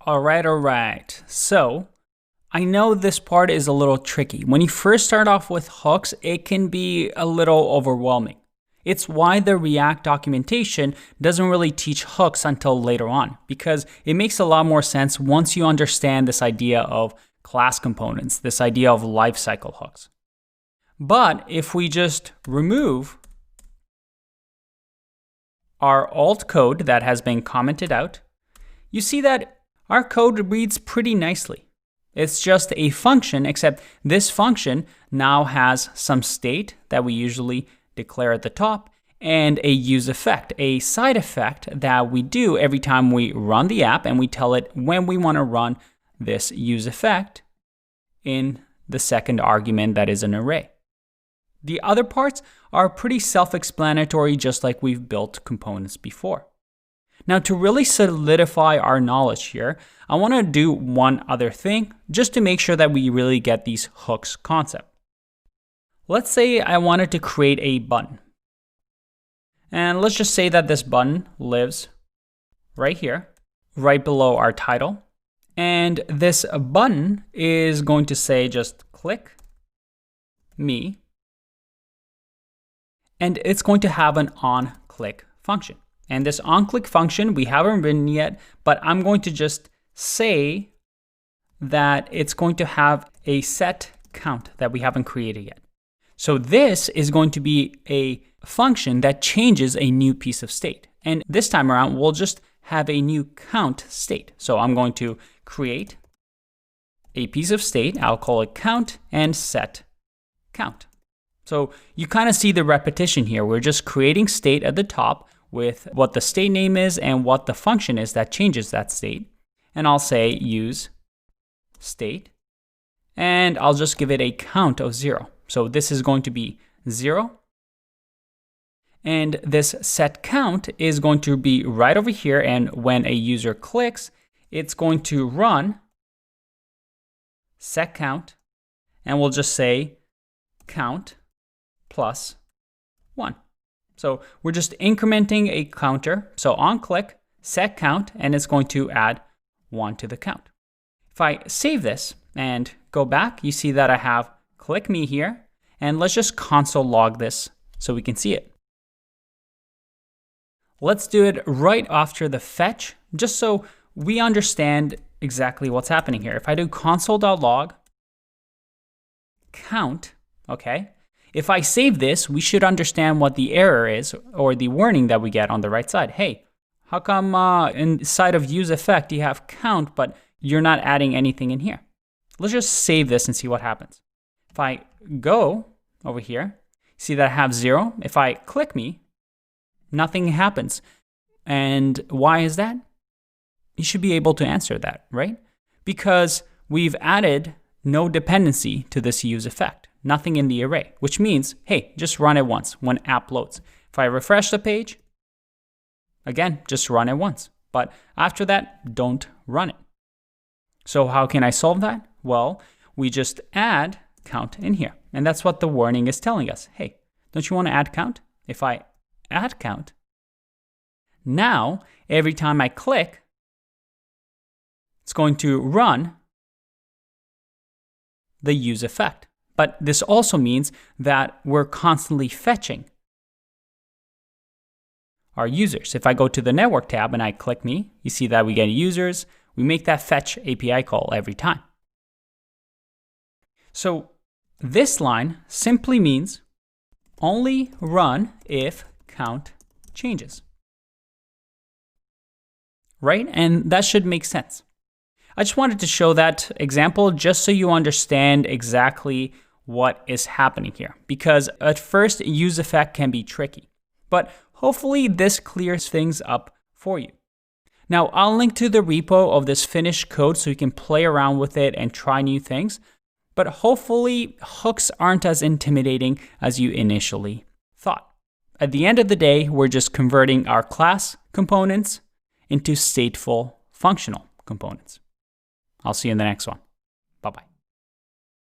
All right. So I know this part is a little tricky. When you first start off with hooks, it can be a little overwhelming. It's why the React documentation doesn't really teach hooks until later on, because it makes a lot more sense once you understand this idea of class components, this idea of lifecycle hooks. But if we just remove our alt code that has been commented out, you see that our code reads pretty nicely. It's just a function, except this function now has some state that we usually declare at the top and a use effect, a side effect that we do every time we run the app, and we tell it when we want to run this use effect in the second argument that is an array. The other parts are pretty self-explanatory, just like we've built components before. Now, to really solidify our knowledge here, I want to do one other thing just to make sure that we really get these hooks concept. Let's say I wanted to create a button. And let's just say that this button lives right here, right below our title. And this button is going to say just click me. And it's going to have an onClick function. And this onClick function, we haven't written yet, but I'm going to just say that it's going to have a set count that we haven't created yet. So this is going to be a function that changes a new piece of state. And this time around, we'll just have a new count state. So I'm going to create a piece of state. I'll call it count and set count. So you kind of see the repetition here. We're just creating state at the top with what the state name is and what the function is that changes that state. And I'll say use state, and I'll just give it a count of 0. So this is going to be 0. And this set count is going to be right over here. And when a user clicks, it's going to run set count, and we'll just say count plus 1. So we're just incrementing a counter. So on click, set count, and it's going to add 1 to the count. If I save this and go back, you see that I have click me here. And let's just console log this so we can see it. Let's do it right after the fetch, just so we understand exactly what's happening here. If I do console.log count, okay, if I save this, we should understand what the error is, or the warning that we get on the right side. Hey, how come inside of use effect you have count, but you're not adding anything in here? Let's just save this and see what happens. If I go over here, see that I have 0. If I click me, nothing happens. And why is that? You should be able to answer that, right? Because we've added no dependency to this use effect. Nothing in the array, which means, hey, just run it once when app loads. If I refresh the page, again, just run it once. But after that, don't run it. So how can I solve that? Well, we just add count in here. And that's what the warning is telling us. Hey, don't you want to add count? If I add count, now every time I click, it's going to run the use effect. But this also means that we're constantly fetching our users. If I go to the network tab and I click me, you see that we get users. We make that fetch API call every time. So this line simply means only run if count changes. Right? And that should make sense. I just wanted to show that example just so you understand exactly what is happening here. Because at first, use effect can be tricky. But hopefully this clears things up for you. Now, I'll link to the repo of this finished code so you can play around with it and try new things. But hopefully, hooks aren't as intimidating as you initially thought. At the end of the day, we're just converting our class components into stateful functional components. I'll see you in the next one. Bye-bye.